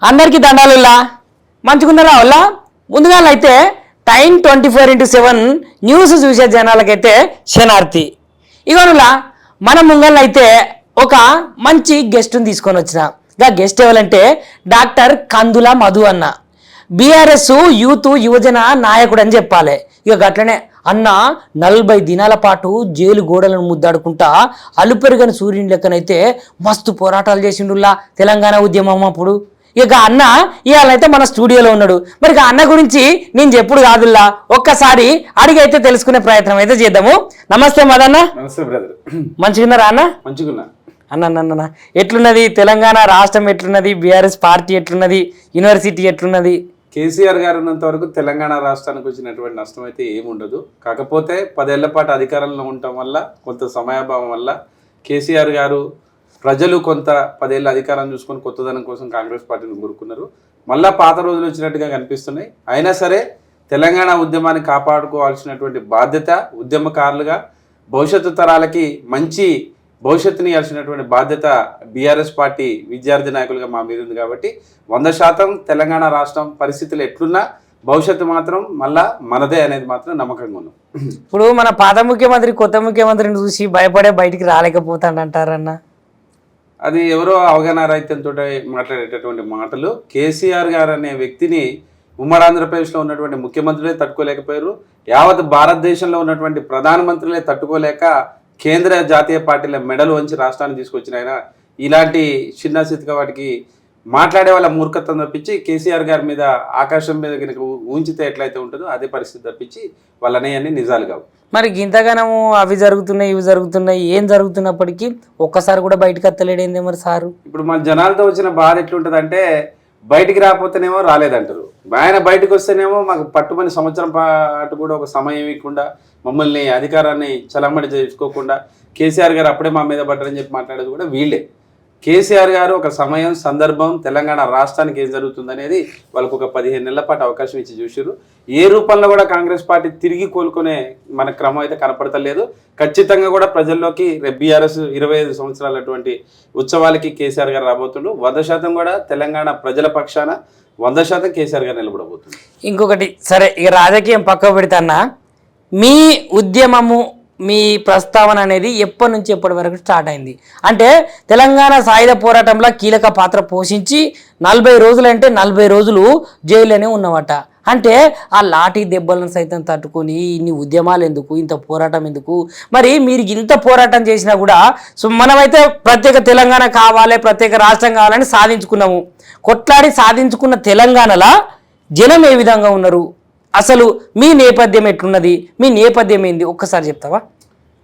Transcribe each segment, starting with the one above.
అందరికీ దండాలుల్లా మంచుకున్నారా వాళ్ళ ముందుగా అయితే టైం 24x7 న్యూస్ చూసే జనాలకైతే శనార్థి ఇవనులా మన ముంగల్ అయితే ఒక మంచి గెస్ట్ని తీసుకొని వచ్చిన గా గెస్ట్ ఎవరంటే డాక్టర్ కందుల మధు అన్న బీఆర్ఎస్ యూత్ యువజన నాయకుడు అని చెప్పాలి. ఇక గట్లనే అన్న 40 దినాల పాటు జైలు గోడలను ముద్దాడుకుంటా అలుపెరుగని సూర్యుని లెక్కనైతే మస్తు పోరాటాలు చేసిండుల్లా తెలంగాణ ఉద్యమం అప్పుడు. ఇక అన్న ఇవాళైతే మన స్టూడియోలో ఉన్నాడు. మరి ఇక అన్న గురించి నేను చెప్పుడు కాదుల్లా, ఒక్కసారి అడిగైతే తెలుసుకునే ప్రయత్నం అయితే చేద్దాము. నమస్తే మదన్న. నమస్తే బ్రదర్. మంచిగున్నారా అన్న? మంచిగున్నా అన్న. ఎట్లున్నది తెలంగాణ రాష్ట్రం, ఎట్లున్నది బీఆర్ఎస్ పార్టీ, ఎట్లున్నది యూనివర్సిటీ, ఎట్లున్నది? కేసీఆర్ గారు ఉన్నంత వరకు తెలంగాణ రాష్ట్రానికి వచ్చినటువంటి నష్టం అయితే ఏముండదు. కాకపోతే 10 ఏళ్ల పాటు అధికారంలో ఉండటం వల్ల, కొంత సమయాభావం వల్ల కేసీఆర్ గారు ప్రజలు కొంత 10 ఏళ్ళ అధికారం చూసుకొని కొత్తదనం కోసం కాంగ్రెస్ పార్టీని కోరుకున్నారు. మళ్ళా పాత రోజులు వచ్చినట్టుగా కనిపిస్తున్నాయి. అయినా సరే తెలంగాణ ఉద్యమాన్ని కాపాడుకోవాల్సినటువంటి బాధ్యత ఉద్యమకారులుగా భవిష్యత్తు తరాలకి మంచి భవిష్యత్తుని ఇవ్వాల్సినటువంటి బాధ్యత బీఆర్ఎస్ పార్టీ విద్యార్థి నాయకులుగా మా మీద ఉంది. కాబట్టి 100% తెలంగాణ రాష్ట్రం పరిస్థితులు ఎట్లున్నా భవిష్యత్తు మాత్రం మళ్ళా మనదే అనేది మాత్రం నమ్మకంగా ఉన్నాం. ఇప్పుడు మన పాత ముఖ్యమంత్రి కొత్త ముఖ్యమంత్రిని చూసి భయపడే బయటికి రాలేకపోతాడంటారన్న. అది ఎవరో అవగాహన రహితంతో మాట్లాడేటటువంటి మాటలు. కేసీఆర్ గారు అనే వ్యక్తిని ఉమ్మడి ఆంధ్రప్రదేశ్లో ఉన్నటువంటి ముఖ్యమంత్రులే తట్టుకోలేకపోయారు. యావత్ భారతదేశంలో ఉన్నటువంటి ప్రధానమంత్రులే తట్టుకోలేక కేంద్ర జాతీయ పార్టీల మెడలు వంచి రాష్ట్రాన్ని తీసుకొచ్చిన ఆయన ఇలాంటి చిన్న స్థితిగా వాటికి మాట్లాడే వాళ్ళ మూర్ఖత్వం తప్పించి కేసీఆర్ గారి మీద ఆకాశం మీద కనుక ఉంచితే ఎట్లయితే ఉంటుందో అదే పరిస్థితి తప్పించి వాళ్ళ అనేవన్నీ నిజాలు కావు. మరి ఇంతగానము అవి జరుగుతున్నాయి ఇవి జరుగుతున్నాయి, ఏం జరుగుతున్నప్పటికీ ఒక్కసారి కూడా బయటకు ఎత్తలేడేంది మరి సారు? ఇప్పుడు మన జనాలతో వచ్చిన బాధ ఎట్లుంటుంది అంటే, బయటికి రాకపోతేనేమో రాలేదంటారు, ఆయన బయటకు వస్తేనేమో మాకు పట్టుమని సంవత్సరం పాటు కూడా ఒక సమయం ఇవ్వకుండా మమ్మల్ని అధికారాన్ని చలమడి చేసుకోకుండా కేసీఆర్ గారు అప్పుడే మా మీద పడ్డారని చెప్పి మాట్లాడేది కూడా వీళ్ళే. కేసీఆర్ గారు ఒక సమయం సందర్భం తెలంగాణ రాష్ట్రానికి ఏం జరుగుతుంది అనేది వాళ్ళకు ఒక 15 నెలల పాటు అవకాశం ఇచ్చి చూసారు. ఏ రూపంలో కూడా కాంగ్రెస్ పార్టీ తిరిగి కోలుకునే మన క్రమం అయితే కనపడతలేదు. ఖచ్చితంగా కూడా ప్రజల్లోకి బీఆర్ఎస్ 25 సంవత్సరాలటువంటి ఉత్సవాలకి కేసీఆర్ గారు రాబోతుండు. 100% కూడా తెలంగాణ ప్రజల పక్షాన 100% కేసీఆర్ గారు నిలబడబోతుంది. ఇంకొకటి సరే, ఇక రాజకీయం పక్కకు పెడతాన్నా, మీ ఉద్యమము మీ ప్రస్తావన అనేది ఎప్పటి నుంచి ఎప్పటి వరకు స్టార్ట్ అయింది? అంటే తెలంగాణ సాయుధ పోరాటంలో కీలక పాత్ర పోషించి 40 రోజులు అంటే 40 రోజులు జైల్లోనే ఉన్నవట. అంటే ఆ లాఠీ దెబ్బలను సైతం తట్టుకొని ఇన్ని ఉద్యమాలు ఎందుకు, ఇంత పోరాటం ఎందుకు? మరి మీరు ఇంత పోరాటం చేసినా కూడా మనమైతే ప్రత్యేక తెలంగాణ కావాలి, ప్రత్యేక రాష్ట్రం కావాలని సాధించుకున్నాము. కొట్లాడి సాధించుకున్న తెలంగాణలో జనం ఏ విధంగా ఉన్నారు, అసలు మీ నేపథ్యం ఎట్లున్నది, మీ నేపథ్యం ఏంది ఒక్కసారి చెప్తావా?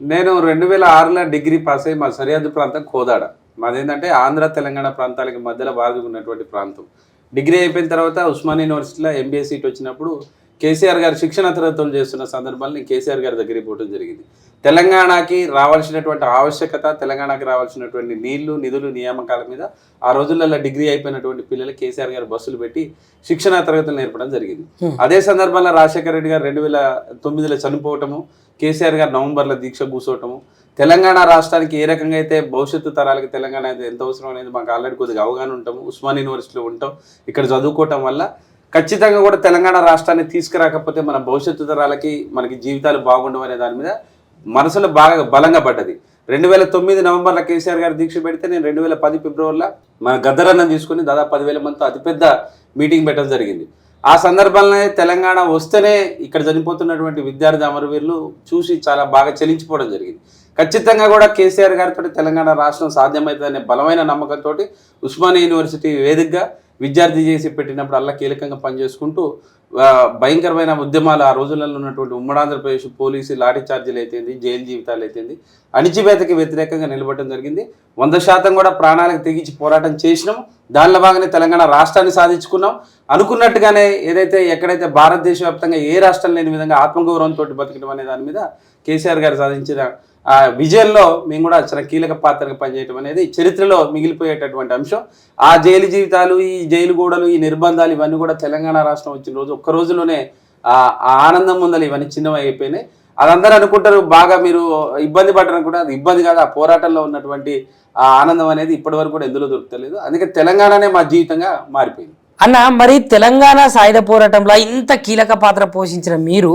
నేను 2006లో డిగ్రీ పాస్ అయ్యి మా సరిహద్దు ప్రాంతం కోదాడ. మాదేంటంటే ఆంధ్ర తెలంగాణ ప్రాంతాలకి మధ్యలో బాగా ఉన్నటువంటి ప్రాంతం. డిగ్రీ అయిపోయిన తర్వాత ఉస్మానియా యూనివర్సిటీలో MBA సీట్ వచ్చినప్పుడు కేసీఆర్ గారు శిక్షణ తరగతులు చేస్తున్న సందర్భాల్లో నేను కేసీఆర్ గారి దగ్గరికి పోవడం జరిగింది. తెలంగాణకి రావాల్సినటువంటి ఆవశ్యకత, తెలంగాణకి రావాల్సినటువంటి నీళ్లు నిధులు నియామకాల మీద ఆ రోజులలో డిగ్రీ అయిపోయినటువంటి పిల్లలు కేసీఆర్ గారు బస్సులు పెట్టి శిక్షణ తరగతులు నేర్పడం జరిగింది. అదే సందర్భంలో రాజశేఖర రెడ్డి గారు 2009లో చనిపోవటము, కేసీఆర్ గారు నవంబర్లో దీక్ష కూర్చోవటము, తెలంగాణ రాష్ట్రానికి ఏ రకంగా అయితే భవిష్యత్తు తరాలకి తెలంగాణ అయితే ఎంత అవసరం అనేది మాకు ఆల్రెడీ కొద్దిగా అవగాహన ఉంటాము. ఉస్మానియా యూనివర్సిటీలో ఉంటాం, ఇక్కడ చదువుకోవటం వల్ల ఖచ్చితంగా కూడా తెలంగాణ రాష్ట్రాన్ని తీసుకురాకపోతే మన భవిష్యత్తు తరాలకి మనకి జీవితాలు బాగుండవు అనే దాని మీద మనసులో బాగా బలంగా పడ్డది. 2009 నవంబర్లో కేసీఆర్ గారు దీక్ష పెడితే నేను 2010 ఫిబ్రవరిలో మన గద్దరన్నం తీసుకుని దాదాపు 10,000 మందితో అతిపెద్ద మీటింగ్ పెట్టడం జరిగింది. ఆ సందర్భంలోనే తెలంగాణ వస్తేనే ఇక్కడ చనిపోతున్నటువంటి విద్యార్థి అమరవీరులు చూసి చాలా బాగా చెలించిపోవడం జరిగింది. ఖచ్చితంగా కూడా కేసీఆర్ గారితో తెలంగాణ రాష్ట్రం సాధ్యమవుతుందనే బలమైన నమ్మకంతో ఉస్మానియా యూనివర్సిటీ వేదికగా విద్యార్థి చేసి పెట్టినప్పుడు అలా కీలకంగా పనిచేసుకుంటూ భయంకరమైన ఉద్యమాలు ఆ రోజులలో ఉన్నటువంటి ఉమ్మడి ఆంధ్రప్రదేశ్ పోలీసు లాఠీ ఛార్జీలు అయితేంది, జైలు జీవితాలు అయితేంది, అణిచివేతకి వ్యతిరేకంగా నిలబడటం జరిగింది. 100% కూడా ప్రాణాలకు తెగించి పోరాటం చేసినాం. దానిలో భాగంగానే తెలంగాణ రాష్ట్రాన్ని సాధించుకున్నాం. అనుకున్నట్టుగానే ఏదైతే ఎక్కడైతే భారతదేశ వ్యాప్తంగా ఏ రాష్ట్రం లేని విధంగా ఆత్మగౌరవంతో బతకడం అనే దాని మీద కేసీఆర్ గారు సాధించిన ఆ విజయంలో మేము కూడా చాలా కీలక పాత్రగా పనిచేయడం అనేది చరిత్రలో మిగిలిపోయేటటువంటి అంశం. ఆ జైలు జీవితాలు, ఈ జైలు గోడలు, ఈ నిర్బంధాలు ఇవన్నీ కూడా తెలంగాణ రాష్ట్రం వచ్చిన రోజు ఒక్క రోజులోనే ఆ ఆనందం ముందలు ఇవన్నీ చిన్నవి అయిపోయినాయి. అదందరూ అనుకుంటారు బాగా మీరు ఇబ్బంది పడ్డారు అనుకుంటారు. అది ఇబ్బంది కాదు, ఆ పోరాటంలో ఉన్నటువంటి ఆ ఆనందం అనేది ఇప్పటి వరకు కూడా ఎందులో దొరుకుతలేదు. అందుకే తెలంగాణనే మా జీవితంగా మారిపోయింది. అన్న, మరి తెలంగాణ సాయుధ పోరాటంలో ఇంత కీలక పాత్ర పోషించిన మీరు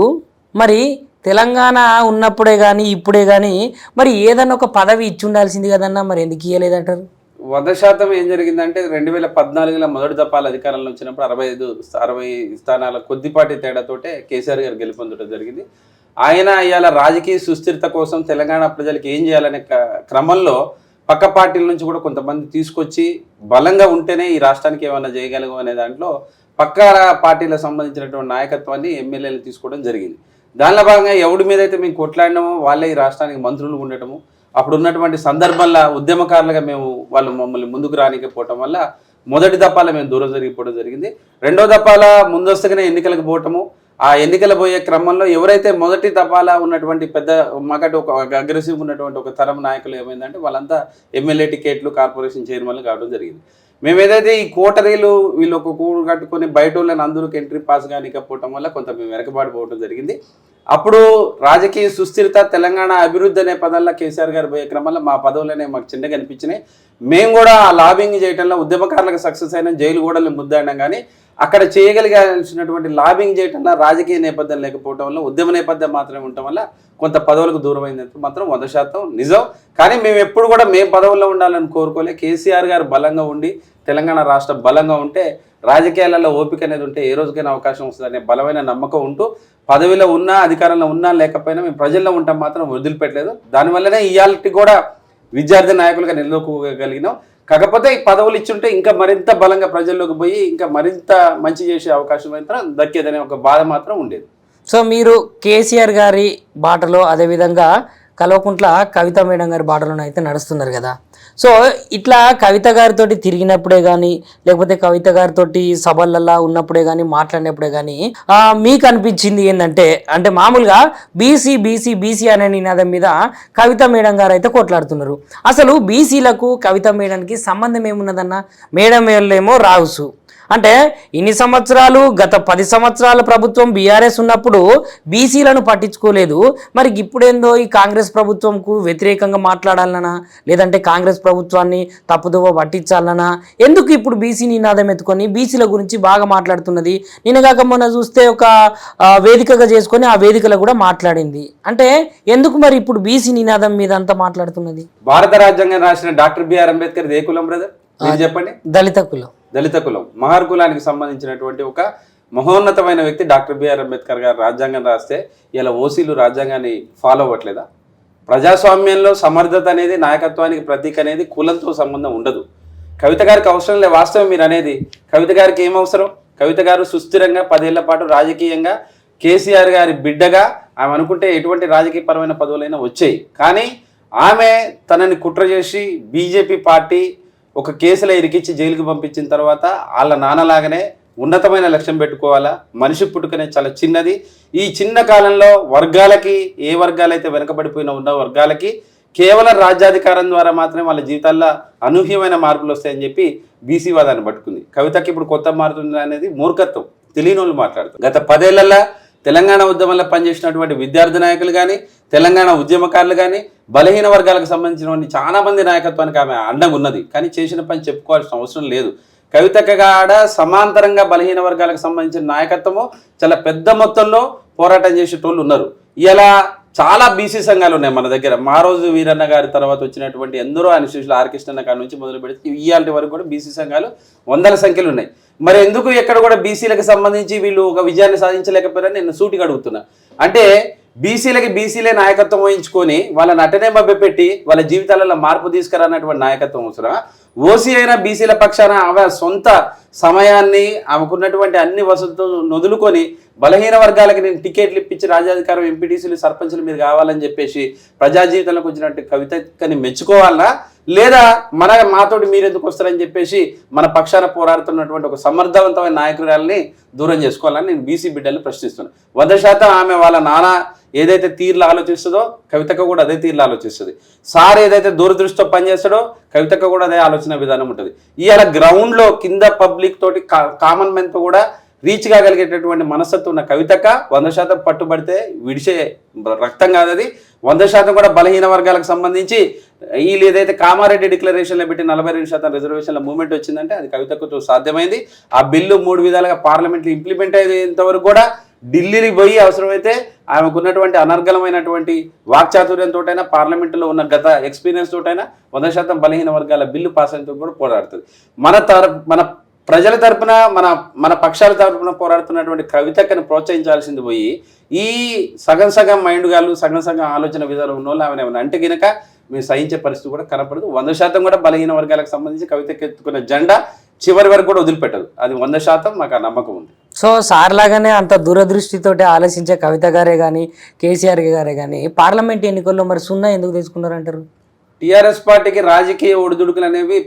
మరి తెలంగాణ ఉన్నప్పుడే కానీ ఇప్పుడే కానీ మరి ఏదన్నా ఒక పదవి ఇచ్చి ఉండాల్సింది కదన్నా, మరి ఎందుకు ఇవ్వలేదంటారు? 100% ఏం జరిగిందంటే 2014లో మొదటి దఫాల అధికారంలో వచ్చినప్పుడు 60 స్థానాల కొద్దిపాటి తేడాతోటే కేసీఆర్ గారు గెలుపొందడం జరిగింది. ఆయన ఇవాళ రాజకీయ సుస్థిరత కోసం తెలంగాణ ప్రజలకు ఏం చేయాలనే క్రమంలో పక్క పార్టీల నుంచి కూడా కొంతమంది తీసుకొచ్చి బలంగా ఉంటేనే ఈ రాష్ట్రానికి ఏమైనా చేయగలము అనే దాంట్లో పక్క పార్టీలకు సంబంధించినటువంటి నాయకత్వాన్ని ఎమ్మెల్యేలు తీసుకోవడం జరిగింది. దానిలో భాగంగా ఎవడి మీద అయితే మేము కొట్లాడినామో వాళ్ళే ఈ రాష్ట్రానికి మంత్రులు ఉండటము, అప్పుడు ఉన్నటువంటి సందర్భంలో ఉద్యమకారులుగా మేము వాళ్ళు మమ్మల్ని ముందుకు రానికపోవటం వల్ల మొదటి దఫాలో మేము దూరం జరిగిపోవడం జరిగింది. రెండో దఫాల ముందస్తుగానే ఎన్నికలకు పోవటము, ఆ ఎన్నికలు పోయే క్రమంలో ఎవరైతే మొదటి దఫాలా ఉన్నటువంటి పెద్ద మాకటి ఒక అగ్రెసివ్ ఉన్నటువంటి ఒక తరం నాయకులు ఏమైందంటే వాళ్ళంతా ఎమ్మెల్యే టికెట్లు, కార్పొరేషన్ చైర్మన్లు కావడం జరిగింది. మేము ఏదైతే ఈ కోటరీలు వీళ్ళు ఒక కూడు కట్టుకొని బయట వాళ్ళని అందరికి ఎంట్రీ పాస్ కానికపోవటం వల్ల కొంత మేము వెనకబాటుపోవడం జరిగింది. అప్పుడు రాజకీయ సుస్థిరత, తెలంగాణ అభివృద్ధి అనే పదాల్లో కేసీఆర్ గారు పోయే క్రమంలో మా పదవులనే మాకు చిన్నగా అనిపించినాయి. మేము కూడా ఆ లాబింగ్ చేయడంలో ఉద్యమకారులకు సక్సెస్ అయినా, జైలు గోడలు ముద్దాడినాం. కానీ అక్కడ చేయగలిగాల్సినటువంటి లాబింగ్ చేయటంలో రాజకీయ నేపథ్యం లేకపోవడం వల్ల, ఉద్యమ నేపథ్యం మాత్రమే ఉండటం వల్ల కొంత పదవులకు దూరం అయిందంటే మాత్రం 100% నిజం. కానీ మేము ఎప్పుడు కూడా మేము పదవుల్లో ఉండాలని కోరుకోలే. కేసీఆర్ గారు బలంగా ఉండి తెలంగాణ రాష్ట్రం బలంగా ఉంటే, రాజకీయాలలో ఓపిక అనేది ఉంటే ఏ రోజుకైనా అవకాశం వస్తుందనే బలమైన నమ్మకం ఉంటూ పదవిలో ఉన్నా, అధికారంలో ఉన్నా లేకపోయినా మేము ప్రజల్లో ఉంటాం మాత్రం వదిలిపెట్టలేదు. దానివల్లనే ఇవాళకి కూడా విద్యార్థి నాయకులుగా నిలదొక్కగలిగినాం. కాకపోతే ఈ పదవులు ఇచ్చుంటే ఇంకా మరింత బలంగా ప్రజల్లోకి పోయి ఇంకా మరింత మంచి చేసే అవకాశం మాత్రం దక్కేదనే ఒక బాధ మాత్రం ఉండేది. సో మీరు కేసీఆర్ గారి బాటలో, అదేవిధంగా కల్వకుంట్ల కవిత మేడం గారి బాటలో అయితే నడుస్తున్నారు కదా. సో ఇట్లా కవిత గారితో తిరిగినప్పుడే కానీ, లేకపోతే కవిత గారితో సభలల్లో ఉన్నప్పుడే కానీ, మాట్లాడినప్పుడే కానీ మీకు అనిపించింది ఏంటంటే, అంటే మామూలుగా బీసీ బీసీ బీసీ అనే నినాదం మీద కవిత మేడం గారు అయితే కొట్లాడుతున్నారు. అసలు బీసీలకు కవిత మేడానికి సంబంధం ఏమున్నదన్న? మేడం వాళ్ళేమో రావుసు అంటే ఇన్ని సంవత్సరాలు, గత 10 సంవత్సరాల ప్రభుత్వం బీఆర్ఎస్ ఉన్నప్పుడు బీసీలను పట్టించుకోలేదు. మరి ఇప్పుడేందో ఈ కాంగ్రెస్ ప్రభుత్వంకు వ్యతిరేకంగా మాట్లాడాలనా, లేదంటే కాంగ్రెస్ ప్రభుత్వాన్ని తప్పుదోవ పట్టించాలనా? ఎందుకు ఇప్పుడు బీసీ నినాదం ఎత్తుకొని బీసీల గురించి బాగా మాట్లాడుతున్నది? నిన్నగాక మొన్న చూస్తే ఒక వేదికగా చేసుకొని ఆ వేదికలో కూడా మాట్లాడింది. అంటే ఎందుకు మరి ఇప్పుడు బీసీ నినాదం మీద అంతా మాట్లాడుతున్నది? భారత రాజ్యాంగం రాసిన డాక్టర్ బిఆర్ అంబేద్కర్ ఏ కులం బ్రదర్? మీరు చెప్పండి. దళిత కులం, మహర్ కులానికి సంబంధించినటువంటి ఒక మహోన్నతమైన వ్యక్తి డాక్టర్ బిఆర్ అంబేద్కర్ గారు రాజ్యాంగం రాస్తే ఇలా ఓసీలు రాజ్యాంగాన్ని ఫాలో అవ్వట్లేదా? ప్రజాస్వామ్యంలో సమర్థత అనేది, నాయకత్వానికి ప్రతీక అనేది కులంతో సంబంధం ఉండదు. కవిత గారికి అవసరం లే. వాస్తవం మీరు అనేది. కవిత గారికి ఏం అవసరం? కవిత గారు సుస్థిరంగా 10 ఏళ్ల పాటు రాజకీయంగా కేసీఆర్ గారి బిడ్డగా ఆమె అనుకుంటే ఎటువంటి రాజకీయపరమైన పదవులైనా వచ్చాయి. కానీ ఆమె తనని కుట్ర చేసి బీజేపీ పార్టీ ఒక కేసులో ఇరికిచ్చి జైలుకి పంపించిన తర్వాత వాళ్ళ నాన్నలాగానే ఉన్నతమైన లక్ష్యం పెట్టుకోవాలా. మనిషి పుట్టుకనే చాలా చిన్నది. ఈ చిన్న కాలంలో వర్గాలకి, ఏ వర్గాలైతే వెనకబడిపోయిన ఉన్న వర్గాలకి కేవలం రాజ్యాధికారం ద్వారా మాత్రమే వాళ్ళ జీవితాల్లో అనూహ్యమైన మార్పులు వస్తాయని చెప్పి బీసీ వాదాన్ని పట్టుకుంది. కవితకి ఇప్పుడు కొత్త మారుతుంది అనేది మూర్ఖత్వం, తెలియని వాళ్ళు మాట్లాడుతారు. గత 10 ఏళ్లలో తెలంగాణ ఉద్యమంలో పనిచేసినటువంటి విద్యార్థి నాయకులు కానీ, తెలంగాణ ఉద్యమకారులు కానీ, బలహీన వర్గాలకు సంబంధించినటువంటి చాలా మంది నాయకత్వానికి ఆమె అండగా ఉన్నది. కానీ చేసిన పని చెప్పుకోవాల్సిన అవసరం లేదు. కవితక కాడ సమాంతరంగా బలహీన వర్గాలకు సంబంధించిన నాయకత్వము చాలా పెద్ద మొత్తంలో పోరాటం చేసేటోళ్ళు ఉన్నారు. ఇలా చాలా బీసీ సంఘాలు ఉన్నాయి మన దగ్గర. మారోజు వీరన్న గారి తర్వాత వచ్చినటువంటి ఎందరో అనిశేషులు, ఆర్ కృష్ణన్న కాడి నుంచి మొదలు పెడితే ఇవాళ వరకు కూడా బీసీ సంఘాలు వందల సంఖ్యలు ఉన్నాయి. మరి ఎందుకు ఎక్కడ కూడా బీసీలకు సంబంధించి వీళ్ళు ఒక విజయాన్ని సాధించలేకపోయారని నేను సూటిగా అడుగుతున్నా. అంటే బీసీలే నాయకత్వం వహించుకొని వాళ్ళని అటనే మభ్యపెట్టి వాళ్ళ జీవితాలలో మార్పు తీసుకురానటువంటి నాయకత్వం అవసరమా? ఓసీ అయినా బీసీల పక్షాన ఆమె సొంత సమయాన్ని, ఆమెకున్నటువంటి అన్ని వసతులు నొదులుకొని బలహీన వర్గాలకి నేను టికెట్లు ఇప్పించి రాజ్యాధికారం, ఎంపీటీసీలు, సర్పంచులు మీరు కావాలని చెప్పేసి ప్రజా జీవితంలోకి వచ్చినట్టు కవితని మెచ్చుకోవాలనా, లేదా మాతోటి మీరు ఎందుకు వస్తారని చెప్పేసి మన పక్షాన పోరాడుతున్నటువంటి ఒక సమర్థవంతమైన నాయకురాలని దూరం చేసుకోవాలని నేను బీసీ బిడ్డల్ని ప్రశ్నిస్తున్నాను. 100% ఆమె వాళ్ళ నాన్న ఏదైతే తీర్లు ఆలోచిస్తుందో కవితక కూడా అదే తీర్లు ఆలోచిస్తుంది. సార్ ఏదైతే దూరదృష్టితో పనిచేస్తాడో కవితక కూడా అదే ఆలోచన విధానం ఉంటుంది. ఇవాళ గ్రౌండ్లో కింద పబ్లిక్ తోటి, కామన్ మెన్తో కూడా రీచ్ కాగలిగేటటువంటి మనస్తత్వం ఉన్న కవితక్క 100% పట్టుబడితే విడిచే రక్తం కాదు అది. 100% కూడా బలహీన వర్గాలకు సంబంధించి వీళ్ళు ఏదైతే కామారెడ్డి డిక్లరేషన్లో పెట్టి 42% రిజర్వేషన్ల మూవ్మెంట్ వచ్చిందంటే అది కవితక్కతో సాధ్యమైంది. ఆ బిల్లు 3 విధాలుగా పార్లమెంట్లో ఇంప్లిమెంట్ అయ్యేంత వరకు కూడా ఢిల్లీకి పోయి అవసరమైతే ఆమెకు ఉన్నటువంటి అనర్గళమైనటువంటి వాక్చాతుర్యంతోటైనా పార్లమెంటులో ఉన్న గత ఎక్స్పీరియన్స్ తోటైనా 100% బలహీన వర్గాల బిల్లు పాస్ అయినంత కూడా పోరాడుతుంది. మన ప్రజల తరపున మన పక్షాల తరపున పోరాడుతున్నటువంటి కవితక్కని ప్రోత్సహించాల్సింది పోయి ఈ సగం మైండ్ గాళ్ళు సగం ఆలోచన విధానం ఉన్న వాళ్ళు ఆమె ఏమైనా అంటే గినక మేము సహించే పరిస్థితి కూడా కనపడదు. 100% కూడా బలహీన వర్గాలకు సంబంధించి కవితకి ఎత్తుకున్న జెండా చివరి వరకు కూడా వదిలిపెట్టదు. అది 100% మాకు ఆ నమ్మకం ఉంది. సో సార్ లాగానే అంత దూరదృష్టితోటి ఆలోచించే కవిత గారే కానీ కేసీఆర్ గారే కానీ పార్లమెంట్ ఎన్నికల్లో మరి 0 ఎందుకు తీసుకున్నారంటారు? టీఆర్ఎస్ పార్టీకి రాజకీయ ఒడిదుడుకులు అనేవి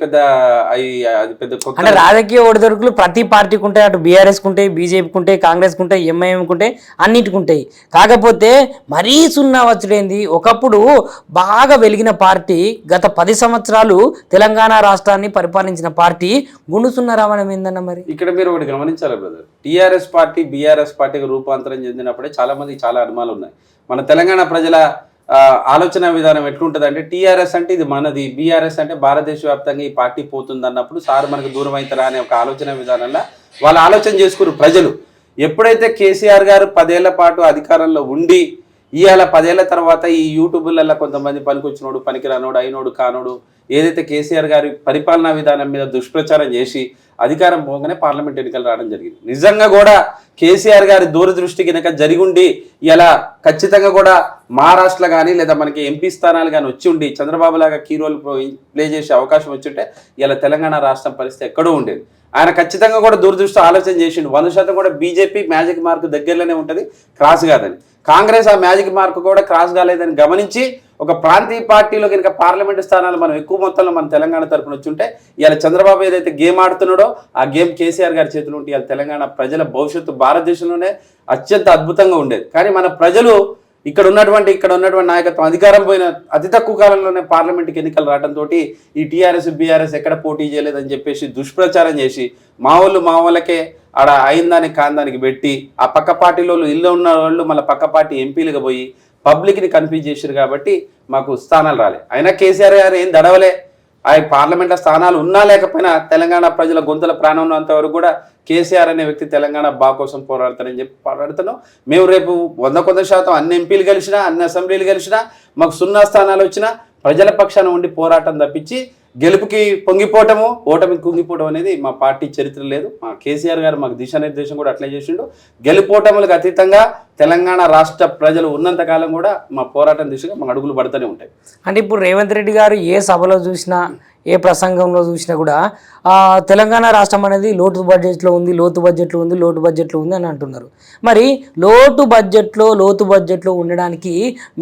అది పెద్ద అంటే రాజకీయ ఒడిదుడుకులు ప్రతి పార్టీకి ఉంటాయి. అటు బీఆర్ఎస్కి ఉంటాయి, బీజేపీకి ఉంటాయి, కాంగ్రెస్కి ఉంటాయి, ఎంఐఎంకి ఉంటాయి, అన్నిటికి ఉంటాయి. కాకపోతే మరీ 0 వచ్చుడేంది? ఒకప్పుడు బాగా వెలిగిన పార్టీ గత 10 సంవత్సరాలు తెలంగాణ రాష్ట్రాన్ని పరిపాలించిన పార్టీ గుండు 0 రావడం ఏందన్న? మరి ఇక్కడ మీరు ఒకటి గమనించాలి బ్రదర్, టీఆర్ఎస్ పార్టీ బీఆర్ఎస్ పార్టీకి రూపాంతరం చెందినప్పుడే చాలా మందికి చాలా అనుమానాలు ఉన్నాయి. మన తెలంగాణ ప్రజల ఆలోచన విధానం ఎట్లుంటుంది అంటే టీఆర్ఎస్ అంటే ఇది మనది, బీఆర్ఎస్ అంటే భారతదేశ వ్యాప్తంగా ఈ పార్టీ పోతుంది అన్నప్పుడు సార్ మనకు దూరం అవుతారా అనే ఒక ఆలోచన విధానంలో వాళ్ళు ఆలోచన చేసుకున్నారు ప్రజలు. ఎప్పుడైతే కేసీఆర్ గారు 10 ఏళ్ల పాటు అధికారంలో ఉండి ఇవాళ 10 ఏళ్ల తర్వాత ఈ యూట్యూబ్లలో కొంతమంది పనికొచ్చినోడు పనికిరానోడు అయినోడు కానోడు ఏదైతే కేసీఆర్ గారి పరిపాలనా విధానం మీద దుష్ప్రచారం చేసి అధికారం పోగానే పార్లమెంట్ ఎన్నికలు రావడం జరిగింది. నిజంగా కూడా కేసీఆర్ గారి దూరదృష్టి కనుక జరిగుండి ఇలా ఖచ్చితంగా కూడా మహారాష్ట్రలో కానీ లేదా మనకి ఎంపీ స్థానాలు కానీ వచ్చి ఉండి చంద్రబాబు లాగా కీ రోల్ ప్లే చేసే అవకాశం వచ్చి ఉంటే ఇలా తెలంగాణ రాష్ట్రం పరిస్థితి ఎక్కడో ఉండేది. ఆయన ఖచ్చితంగా కూడా దూరదృష్టి ఆలోచన చేసిండు. 100% కూడా బీజేపీ మ్యాజిక్ మార్క్ దగ్గరలోనే ఉంటుంది, క్రాస్ కాదని. కాంగ్రెస్ ఆ మ్యాజిక్ మార్క్ కూడా క్రాస్ కాలేదని గమనించి ఒక ప్రాంతీయ పార్టీలో కనుక పార్లమెంటు స్థానాలు మనం ఎక్కువ మొత్తంలో మన తెలంగాణ తరపున వచ్చి ఉంటే ఇలా చంద్రబాబు ఏదైతే గేమ్ ఆడుతున్నాడో ఆ గేమ్ కేసీఆర్ గారి చేతిలో ఉంటే ఇలా తెలంగాణ ప్రజల భవిష్యత్తు భారతదేశంలోనే అత్యంత అద్భుతంగా ఉండేది. కానీ మన ప్రజలు ఇక్కడ ఉన్నటువంటి నాయకత్వం అధికారం పోయిన అతి తక్కువ కాలంలోనే పార్లమెంట్కి ఎన్నికలు రావడంతో ఈ టీఆర్ఎస్ బీఆర్ఎస్ ఎక్కడ పోటీ చేయలేదని చెప్పేసి దుష్ప్రచారం చేసి మా వాళ్ళకే ఆడ అయిందానికి కాందానికి పెట్టి ఆ పక్క పార్టీలో ఇల్లు ఉన్న వాళ్ళు మళ్ళీ పక్క పార్టీ ఎంపీలుగా పోయి పబ్లిక్ని కన్ఫ్యూజ్ చేశారు కాబట్టి మాకు స్థానాలు రాలే. అయినా కేసీఆర్ గారు ఏం దడవలే. ఆ పార్లమెంట్లో స్థానాలు ఉన్నా లేకపోయినా తెలంగాణ ప్రజల గొంతుల ప్రాణం ఉన్నంత వరకు కూడా కేసీఆర్ అనే వ్యక్తి తెలంగాణ బాగు కోసం పోరాడతారని చెప్పి పోరాడుతున్నాం. మేము రేపు 100% అన్ని ఎంపీలు గెలిచినా అన్ని అసెంబ్లీలు గెలిచినా మాకు 0 స్థానాలు వచ్చినా ప్రజల పక్షాన ఉండి పోరాటం తప్పించి గెలుపుకి పొంగిపోవటము ఓటమికి కుంగిపోవడం అనేది మా పార్టీ చరిత్ర లేదు. మా కేసీఆర్ గారు మాకు దిశానిర్దేశం కూడా అట్లే చేసిండు. గెలుపోటములకు అతీతంగా తెలంగాణ రాష్ట్ర ప్రజలు ఉన్నంతకాలం కూడా మా పోరాటం దిశగా మా అడుగులు పడుతూనే ఉంటాయి. అంటే ఇప్పుడు రేవంత్ రెడ్డి గారు ఏ సభలో చూసినా ఏ ప్రసంగంలో చూసినా కూడా తెలంగాణ రాష్ట్రం అనేది లోటు బడ్జెట్లో ఉంది అని అంటున్నారు. మరి లోటు బడ్జెట్లో ఉండడానికి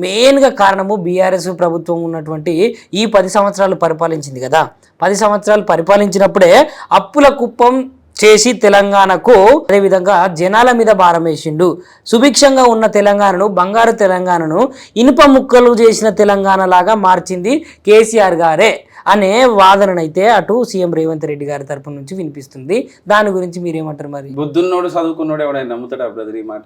మెయిన్గా కారణము బీఆర్ఎస్ ప్రభుత్వం ఉన్నటువంటి ఈ 10 సంవత్సరాలు పరిపాలించింది కదా. 10 సంవత్సరాలు పరిపాలించినప్పుడే అప్పుల కుప్పం చేసి తెలంగాణకు అదేవిధంగా జనాల మీద భారం వేసిండు. సుభిక్షంగా ఉన్న తెలంగాణను బంగారు తెలంగాణను ఇనుప ముక్కలు చేసిన తెలంగాణ లాగా మార్చింది కేసీఆర్ గారే అనే వాదననైతే అటు సీఎం రేవంత్ రెడ్డి గారి తరపు నుంచి వినిపిస్తుంది. దాని గురించి మీరేమంటారు? మరి బుద్ధున్నోడు చదువుకున్నోడు ఎవడైనా నమ్ముతాడా బ్రదర్ ఈ మాట?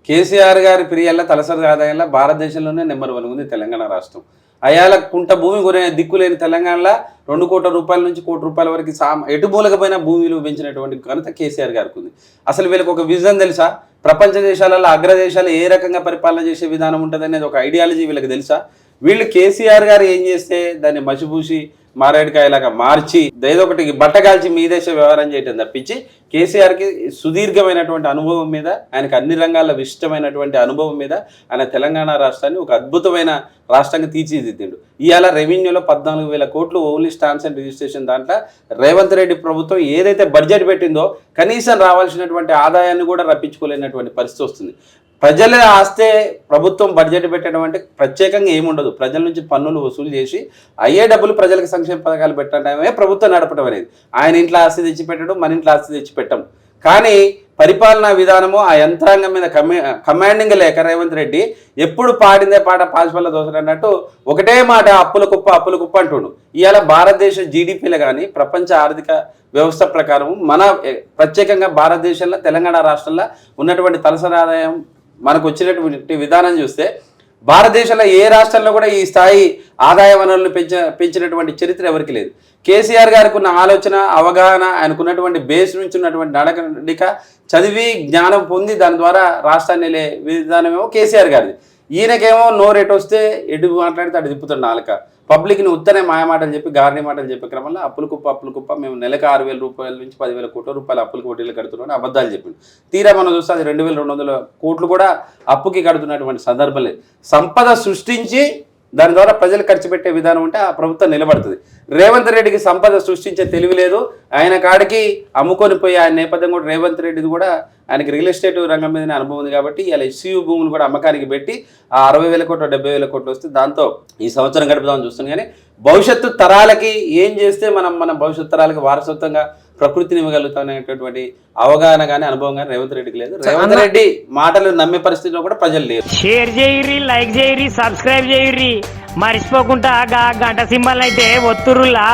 కేసీఆర్ గారి పిరియల్ల తలసరి ఆదాయంలో భారతదేశంలోనే నెంబర్ 1 ఉంది తెలంగాణ రాష్ట్రం. అయాల కుంట భూమి కొనే దిక్కులేని తెలంగాణలో 2 కోట్ల రూపాయల నుంచి 1 కోటి రూపాయల వరకు ఎటు మూలకపోయిన భూమిలు పెంచినటువంటి ఘనత కేసీఆర్ గారికి ఉంది. అసలు వీళ్ళకి ఒక విజన్ తెలుసా? ప్రపంచ దేశాలలో అగ్రదేశాలు ఏ రకంగా పరిపాలన చేసే విధానం ఉంటుంది అనేది ఒక ఐడియాలజీ వీళ్ళకి తెలుసా? వీళ్ళు కేసీఆర్ గారు ఏం చేస్తే దాన్ని మసిపూసి మారేడుకాయలాగా మార్చి ఏదో ఒకటి బట్టగాల్చి మీదేశ వ్యవహారం చేయటం తప్పించి కేసీఆర్కి సుదీర్ఘమైనటువంటి అనుభవం మీద ఆయనకు అన్ని రంగాల్లో ఇష్టమైనటువంటి అనుభవం మీద ఆయన తెలంగాణ రాష్ట్రాన్ని ఒక అద్భుతమైన రాష్ట్రంగా తీర్చిదిద్దిండు. ఇవాళ రెవెన్యూలో 14,000 కోట్లు ఓన్లీ స్టాంప్స్ అండ్ రిజిస్ట్రేషన్ దాంట్లో రేవంత్ రెడ్డి ప్రభుత్వం ఏదైతే బడ్జెట్ పెట్టిందో కనీసం రావాల్సినటువంటి ఆదాయాన్ని కూడా రప్పించుకోలేనటువంటి పరిస్థితి వస్తుంది. ప్రజల ఆస్తే ప్రభుత్వం బడ్జెట్ పెట్టడం అంటే ప్రత్యేకంగా ఏముండదు. ప్రజల నుంచి పన్నులు వసూలు చేసి అయ్యే డబ్బులు ప్రజలకు సంక్షేమ పథకాలు పెట్టడమే ప్రభుత్వం నడపడం అనేది. ఆయన ఇంట్లో ఆస్తి తెచ్చిపెట్టడం, మన ఇంట్లో ఆస్తి తెచ్చిపెట్టం. కానీ పరిపాలనా విధానము ఆ యంత్రాంగం మీద కమాండింగ్ లేక రేవంత్ రెడ్డి ఎప్పుడు పాడిందే పాట పాచిపల్ల దోశలు అన్నట్టు ఒకటే మాట అప్పుల కుప్ప అంటుండు. ఇవాళ భారతదేశ జీడిపిలో కానీ ప్రపంచ ఆర్థిక వ్యవస్థ ప్రకారం మన ప్రత్యేకంగా భారతదేశంలో తెలంగాణ రాష్ట్రంలో ఉన్నటువంటి తలసరి ఆదాయం మనకు వచ్చినటువంటి విధానం చూస్తే భారతదేశంలో ఏ రాష్ట్రంలో కూడా ఈ స్థాయి ఆదాయ వనరులను పెంచినటువంటి చరిత్ర ఎవరికి లేదు. కేసీఆర్ గారికి ఉన్న ఆలోచన, అవగాహన, ఆయనకున్నటువంటి బేస్ నుంచి ఉన్నటువంటి నడక చదివి జ్ఞానం పొంది దాని ద్వారా రాష్ట్రాన్ని వెళ్ళే విధానమేమో కేసీఆర్ గారిది. ఈయనకేమో నోరేటు వస్తే ఎటు మాట్లాడితే అటు తిప్పుతాడు నాలుక. పబ్లిక్ని ఉత్తనే మాయమాటలు చెప్పి గారని మాటలు చెప్పే క్రమంలో అప్పుల కుప్ప మేము నెలకు 6,000 రూపాయల నుంచి 10,000 కోట్ల రూపాయలు అప్పులకు వడ్డీలు కడుతున్నాం అబద్ధాలు చెప్పిండు. తీరా మనం చూస్తే అది 2,200 కోట్లు కూడా అప్పుకి కడుతున్నటువంటి సందర్భం లేదు. సంపద సృష్టించి దాని ద్వారా ప్రజలు ఖర్చు పెట్టే విధానం ఉంటే ఆ ప్రభుత్వం నిలబడుతుంది. రేవంత్ రెడ్డికి సంపద సృష్టించే తెలివి లేదు. ఆయన కాడికి అమ్ముకొని పోయి ఆయన నేపథ్యం కూడా రేవంత్ రెడ్డిది కూడా ఆయనకి రియల్ ఎస్టేట్ రంగం మీదనే అనుభవం ఉంది కాబట్టి ఇలా ఎస్యూ భూములు కూడా అమ్మకానికి పెట్టి ఆ 60,000 కోట్లు 70,000 కోట్లు వస్తే దాంతో ఈ సంవత్సరం గడుపుదామని చూస్తుంది. కానీ భవిష్యత్తు తరాలకి ఏం చేస్తే మన భవిష్యత్తు తరాలకి వారసత్వంగా ప్రకృతిని ఇవ్వగలుగుతామనేటటువంటి అవగాహన కానీ అనుభవం కానీ రేవంత్ రెడ్డికి లేదు. రేవంత్ రెడ్డి మాటలు నమ్మే పరిస్థితిలో కూడా ప్రజలు లేరు. షేర్ చేయరి, లైక్ చేయరి, సబ్స్క్రైబ్ చేయరి, మర్చిపోకుండా గంట సింబల్ అయితే ఒత్తురులా.